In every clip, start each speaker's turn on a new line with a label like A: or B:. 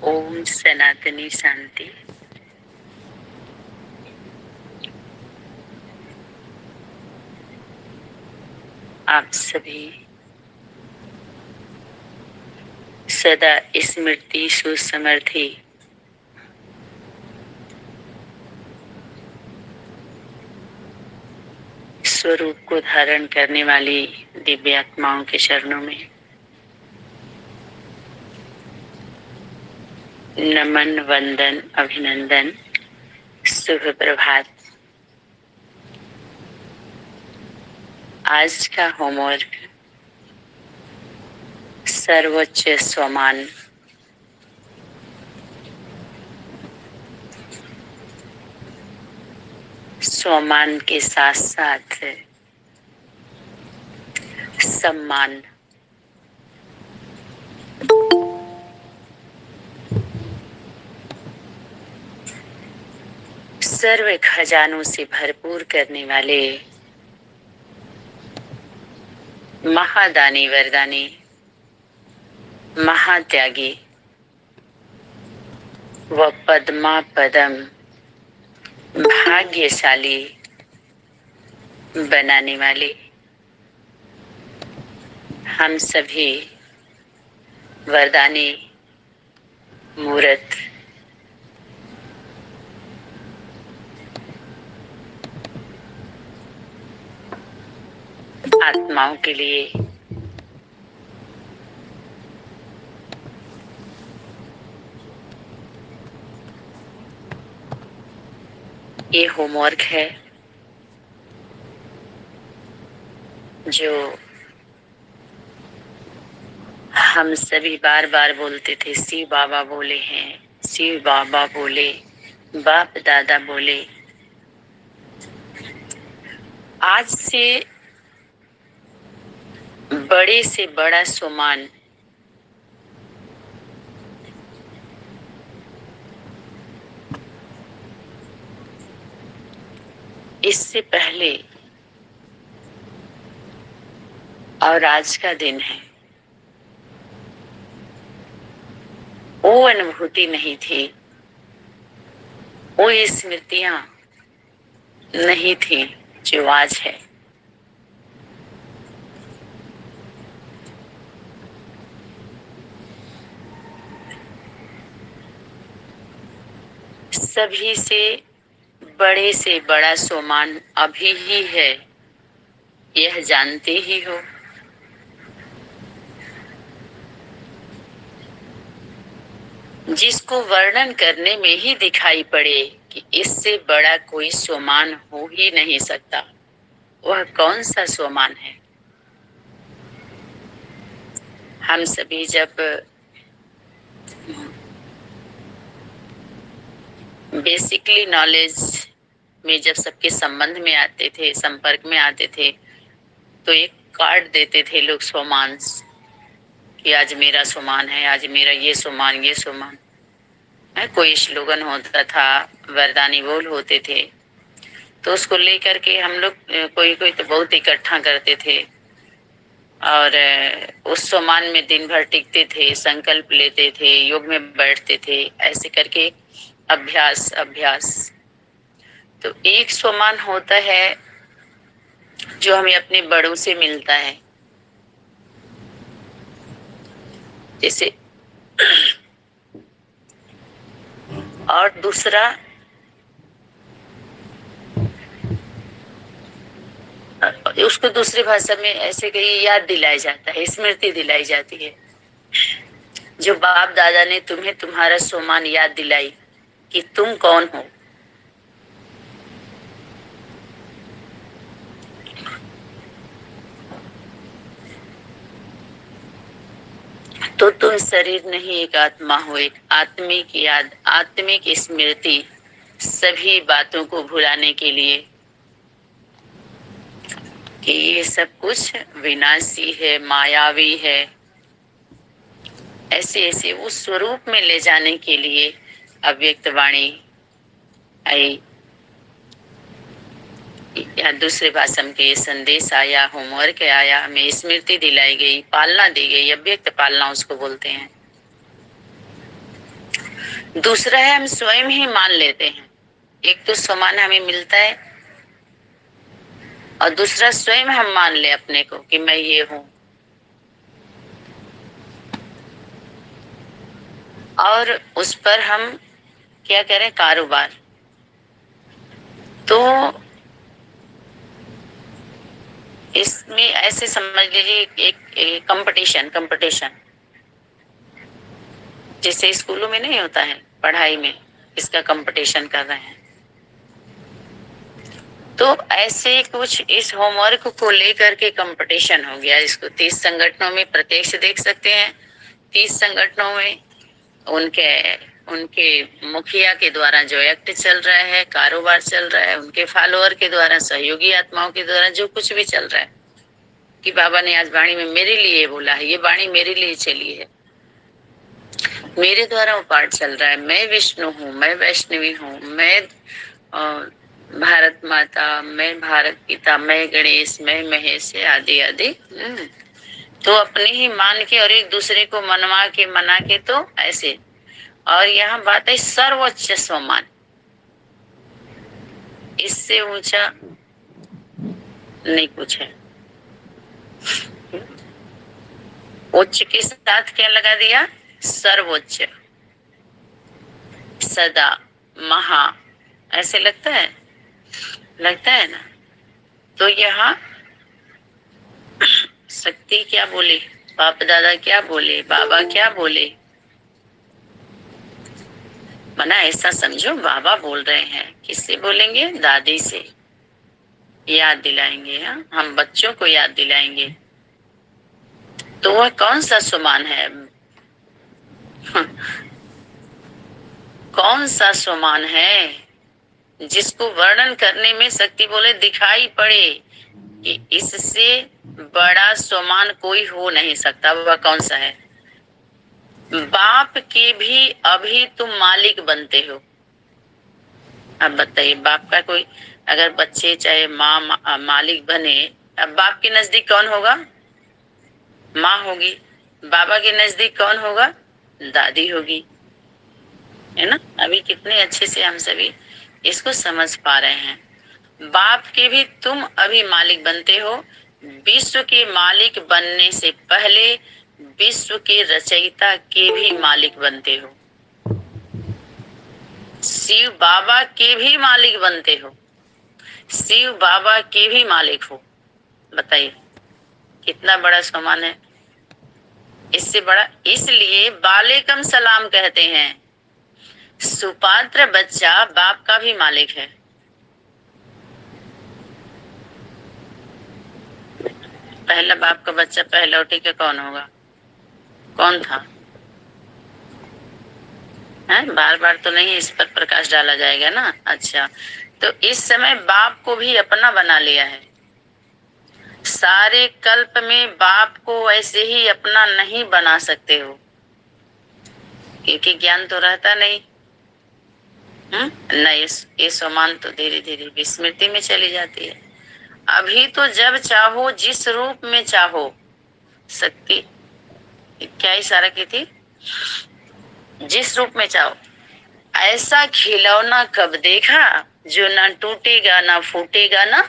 A: ओम सनातनी शांति। आप सभी सदा स्मृति सुसमर्थी स्वरूप को धारण करने वाली दिव्य आत्माओं के चरणों में नमन, वंदन, अभिनंदन, शुभ प्रभात। आज का होमवर्क सर्वोच्च स्वमान। स्वमान के साथ साथ सम्मान। सर्व खजानों से भरपूर करने वाले महादानी वरदानी महात्यागी व पद्मा पदम भाग्यशाली बनाने वाले हम सभी वरदानी मूर्त आत्माओं के लिए ये होमवर्क है जो हम सभी बार बार बोलते थे। शिव बाबा बोले हैं, शिव बाबा बोले, बाप दादा बोले। आज से बड़ा सम्मान इससे पहले और आज का दिन है। वो अनुभूति नहीं थी, वो स्मृतियां नहीं थी जो आज है। सभी से बड़ा सम्मान अभी ही है, यह जानते ही हो। जिसको वर्णन करने में ही दिखाई पड़े कि इससे बड़ा कोई सम्मान हो ही नहीं सकता, वह कौन सा सम्मान है। हम सभी जब बेसिकली नॉलेज में जब सबके संबंध में आते थे, संपर्क में आते थे, तो एक कार्ड देते थे लोग सम्मान कि आज मेरा सम्मान है, आज मेरा ये सम्मान, ये सम्मान है। कोई स्लोगन होता था, वरदानी बोल होते थे, तो उसको लेकर के हम लोग कोई कोई तो बहुत इकट्ठा करते थे और उस सम्मान में दिन भर टिकते थे, संकल्प लेते थे, योग में बैठते थे, ऐसे करके अभ्यास अभ्यास। तो एक सम्मान होता है जो हमें अपने बड़ों से मिलता है, जैसे और दूसरा उसको दूसरी भाषा में ऐसे कहीं याद दिलाया जाता है, स्मृति दिलाई जाती है। जो बाप दादा ने तुम्हें तुम्हारा सम्मान याद दिलाई कि तुम कौन हो। तो तुम शरीर नहीं, एक आत्मा हो, एक आत्मिक याद, आत्मिक स्मृति, सभी बातों को भुलाने के लिए कि ये सब कुछ विनाशी है, मायावी है, ऐसे ऐसे उस स्वरूप में ले जाने के लिए अव्यक्त वाणी आई, या दूसरे भाषा में ये संदेश आया, होमवर्क आया, हमें स्मृति दिलाई गई, पालना दी गई। अव्यक्त पालना उसको बोलते हैं। दूसरा है हम स्वयं ही मान लेते हैं। एक तो सम्मान हमें मिलता है और दूसरा स्वयं हम मान ले अपने को कि मैं ये हूं। और उस पर हम क्या करें, कारोबार। तो इसमें ऐसे समझ लीजिए एक कंपटीशन कंपटीशन जैसे स्कूलों में नहीं होता है, पढ़ाई में इसका कंपटीशन कर रहे हैं। तो ऐसे कुछ इस होमवर्क को लेकर के कंपटीशन हो गया। इसको 30 संगठनों में प्रत्यक्ष देख सकते हैं। 30 संगठनों में उनके उनके मुखिया के द्वारा जो एक्ट चल रहा है, कारोबार चल रहा है, उनके फॉलोअर के द्वारा, सहयोगी आत्माओं के द्वारा जो कुछ भी चल रहा है कि बाबा ने आज वाणी में मेरे लिए बोला है, ये वाणी मेरे लिए चली है, मेरे द्वारा वो पाठ चल रहा है। मैं विष्णु हूँ, मैं वैष्णवी हूँ, मैं भारत माता, मैं भारत पिता, मैं गणेश, मैं महेश, आदि आदि। तो अपने ही मान के और एक दूसरे को मनवा के मना के तो ऐसे। और यहाँ बात है सर्वोच्च सम्मान, इससे ऊंचा नहीं कुछ है। उच्च के साथ क्या लगा दिया, सर्वोच्च, सदा, महा, ऐसे लगता है ना। तो यहाँ शक्ति क्या बोले, बाप दादा क्या बोले, बाबा क्या बोले, मना ऐसा समझो बाबा बोल रहे हैं। किससे बोलेंगे, दादी से याद दिलाएंगे। हम बच्चों को याद दिलाएंगे। तो वह कौन सा सुमान है, कौन सा सुमान है जिसको वर्णन करने में शक्ति बोले दिखाई पड़े कि इससे बड़ा सुमान कोई हो नहीं सकता। वह कौन सा है, बाप के भी अभी तुम मालिक बनते हो। अब बताइए, बाप का कोई अगर बच्चे चाहे माँ मालिक बने, अब बाप के नजदीक कौन होगा, माँ होगी। बाबा के नजदीक कौन होगा, दादी होगी, है ना। अभी कितने अच्छे से हम सभी इसको समझ पा रहे हैं। बाप के भी तुम अभी मालिक बनते हो। विश्व के मालिक बनने से पहले विश्व के रचयिता के भी मालिक बनते हो। शिव बाबा के भी मालिक बनते हो, शिव बाबा के भी मालिक हो। बताइए कितना बड़ा सम्मान है। इससे बड़ा, इसलिए बालेकम सलाम कहते हैं। सुपात्र बच्चा बाप का भी मालिक है। पहला बाप का बच्चा पहलौठी का कौन होगा, कौन था, है? बार बार तो नहीं इस पर प्रकाश डाला जाएगा ना। अच्छा, तो इस समय बाप को भी अपना बना लिया है। सारे कल्प में बाप को ऐसे ही अपना नहीं बना सकते हो, क्योंकि ज्ञान तो रहता नहीं। नहीं, ये सम्मान तो धीरे धीरे विस्मृति में चली जाती है। अभी तो जब चाहो, जिस रूप में चाहो, शक्ति क्या इशारा की थी, जिस रूप में चाहो। ऐसा खिलौना कब देखा जो ना टूटेगा, ना फूटेगा, ना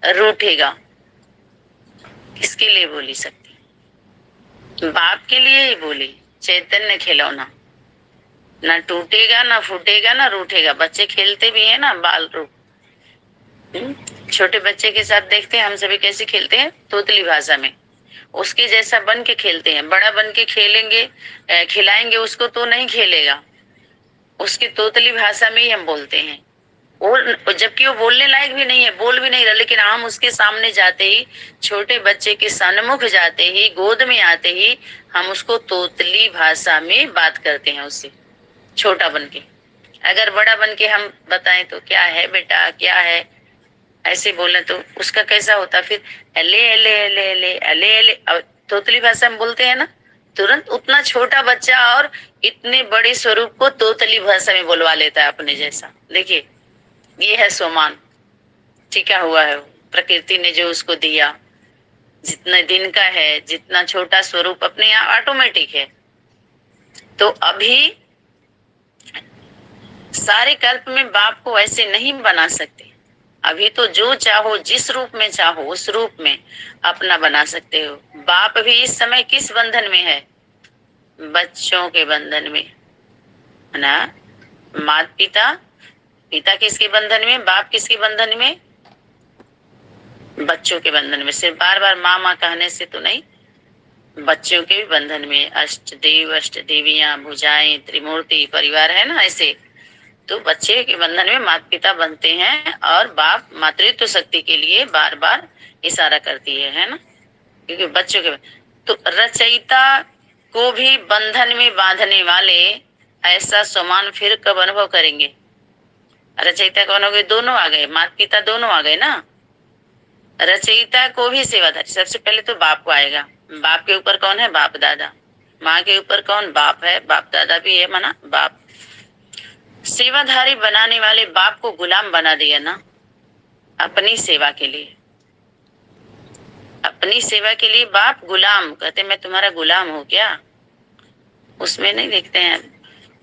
A: रूठेगा। किसके लिए बोली शक्ति, बाप के लिए ही बोली। चैतन्य खिलौना, ना टूटेगा, ना फूटेगा, ना रूठेगा। बच्चे खेलते भी है ना बाल रूप। छोटे बच्चे के साथ देखते हैं हम सभी कैसे खेलते हैं, तोतली भाषा में उसके जैसा बन के खेलते हैं। बड़ा बन के खेलेंगे, खिलाएंगे उसको तो नहीं खेलेगा, उसकी तोतली भाषा में ही हम बोलते हैं। और जबकि वो बोलने लायक भी नहीं है, बोल भी नहीं रहा, लेकिन हम उसके सामने जाते ही, छोटे बच्चे के सन्मुख जाते ही, गोद में आते ही हम उसको तोतली भाषा में बात करते हैं उससे, छोटा बन के। अगर बड़ा बन के हम बताएं तो क्या है बेटा, क्या है, ऐसे बोले तो उसका कैसा होता फिर, अले अले अले अले अले अले। तोतली भाषा में बोलते हैं ना, तुरंत उतना छोटा बच्चा और इतने बड़े स्वरूप को तोतली भाषा में बोलवा लेता है अपने जैसा। देखिए ये है सम्मान, टिका हुआ है प्रकृति ने जो उसको दिया। जितने दिन का है, जितना छोटा स्वरूप अपने यहाँ ऑटोमेटिक है। तो अभी सारे कल्प में बाप को ऐसे नहीं बना सकते। अभी तो जो चाहो जिस रूप में चाहो उस रूप में अपना बना सकते हो। बाप भी इस समय किस बंधन में है? बच्चों के बंधन में, है ना। माता पिता, पिता किसके बंधन में, बाप किसके बंधन में? बच्चों के बंधन में। सिर्फ बार बार माँ माँ कहने से तो नहीं, बच्चों के भी बंधन में। अष्ट देव, अष्ट देवियां, भुजाएं, त्रिमूर्ति परिवार है ना, ऐसे। तो बच्चे के बंधन में माता पिता बनते हैं और बाप मातृत्व शक्ति के लिए बार बार इशारा करती है ना, क्योंकि बच्चों के। तो रचयिता को भी बंधन में बांधने वाले ऐसा समान फिर कब अनुभव करेंगे? रचयिता कौन हो गए? दोनों आ गए, माता पिता दोनों आ गए ना। रचयिता को भी सेवाधारी, सबसे पहले तो बाप को आएगा। बाप के ऊपर कौन है? बाप दादा। माँ के ऊपर कौन? बाप है। बाप दादा भी है, माना बाप। सेवाधारी बनाने वाले बाप को गुलाम बना दिया ना, अपनी सेवा के लिए। अपनी सेवा के लिए बाप गुलाम कहते, मैं तुम्हारा गुलाम हूँ क्या? उसमें नहीं देखते हैं,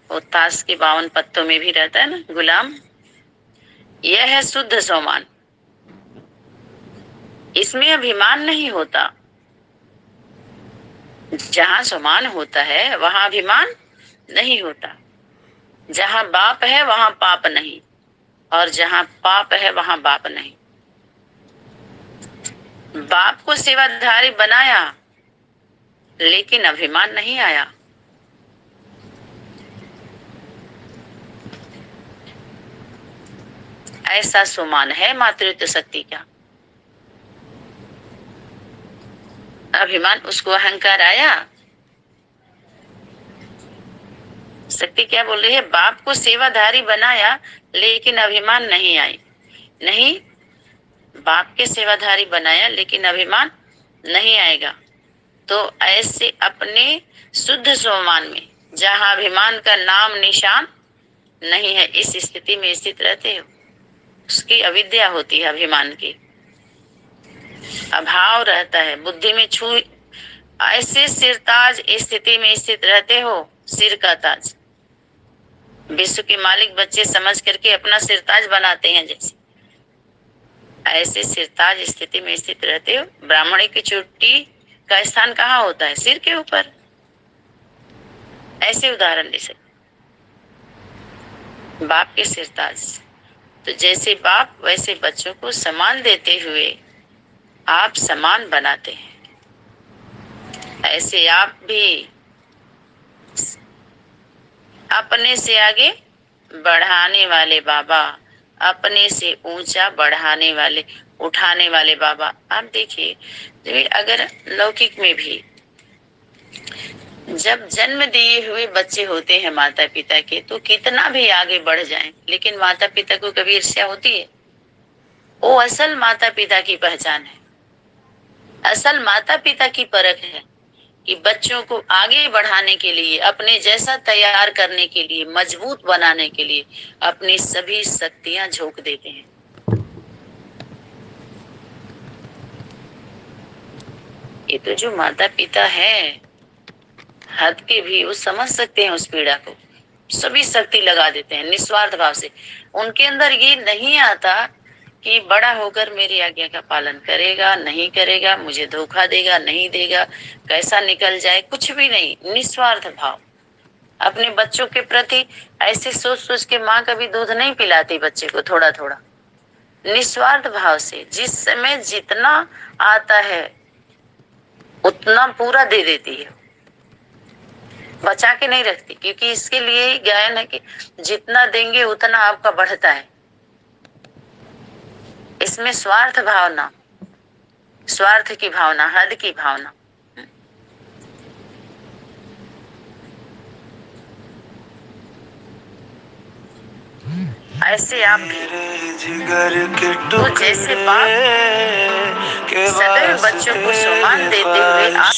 A: वो ताश के 52 पत्तों में भी रहता है ना गुलाम। यह है शुद्ध सम्मान। इसमें अभिमान नहीं होता। जहां सम्मान होता है वहां अभिमान नहीं होता। जहां बाप है वहां पाप नहीं, और जहां पाप है वहां बाप नहीं। बाप को सेवाधारी बनाया लेकिन अभिमान नहीं आया। ऐसा सुमान है मातृत्व शक्ति का। अभिमान, उसको अहंकार आया। शक्ति क्या बोल रही है? बाप को सेवाधारी बनाया लेकिन अभिमान नहीं आई। नहीं, बाप के सेवाधारी बनाया लेकिन अभिमान नहीं आएगा। तो ऐसे अपने शुद्ध स्वमान में जहां अभिमान का नाम निशान नहीं है, इस स्थिति में स्थित रहते हो। उसकी अविद्या होती है, अभिमान की अभाव रहता है बुद्धि में। छू ऐसे सिरताज स्थिति में स्थित रहते हो। सिर का ताज, विश्व के मालिक बच्चे समझ करके अपना सिरताज बनाते हैं, जैसे ऐसे सिरताज स्थिति में स्थित रहते हो। ब्राह्मणी की चोटी का स्थान कहाँ होता है? सिर के ऊपर। ऐसे उदाहरण दे सकते। बाप के सिरताज, तो जैसे बाप वैसे बच्चों को सम्मान देते हुए आप समान बनाते हैं। ऐसे आप भी अपने से आगे बढ़ाने वाले बाबा, अपने से ऊंचा बढ़ाने वाले, उठाने वाले बाबा। आप देखिए, अगर लौकिक में भी जब जन्म दिए हुए बच्चे होते हैं माता पिता के, तो कितना भी आगे बढ़ जाएं, लेकिन माता पिता को कभी ईर्ष्या होती है? वो असल माता पिता की पहचान है, असल माता पिता की परख है कि बच्चों को आगे बढ़ाने के लिए, अपने जैसा तैयार करने के लिए, मजबूत बनाने के लिए अपनी सभी शक्तियां झोंक देते हैं। ये तो जो माता पिता है हद के भी, वो समझ सकते हैं उस पीड़ा को, सभी शक्ति लगा देते हैं निस्वार्थ भाव से। उनके अंदर ये नहीं आता कि बड़ा होकर मेरी आज्ञा का पालन करेगा नहीं करेगा, मुझे धोखा देगा नहीं देगा, कैसा निकल जाए, कुछ भी नहीं। निस्वार्थ भाव अपने बच्चों के प्रति ऐसे सोच सोच के माँ कभी दूध नहीं पिलाती बच्चे को, थोड़ा थोड़ा निस्वार्थ भाव से जिस समय जितना आता है उतना पूरा दे देती है, बचा के नहीं रखती। क्योंकि इसके लिए ही ज्ञान है कि जितना देंगे उतना आपका बढ़ता है। इसमें स्वार्थ भावना, स्वार्थ की भावना, हद की भावना, ऐसे आप भी तो जैसे बाप सदैव बच्चों को सम्मान देते हुए आप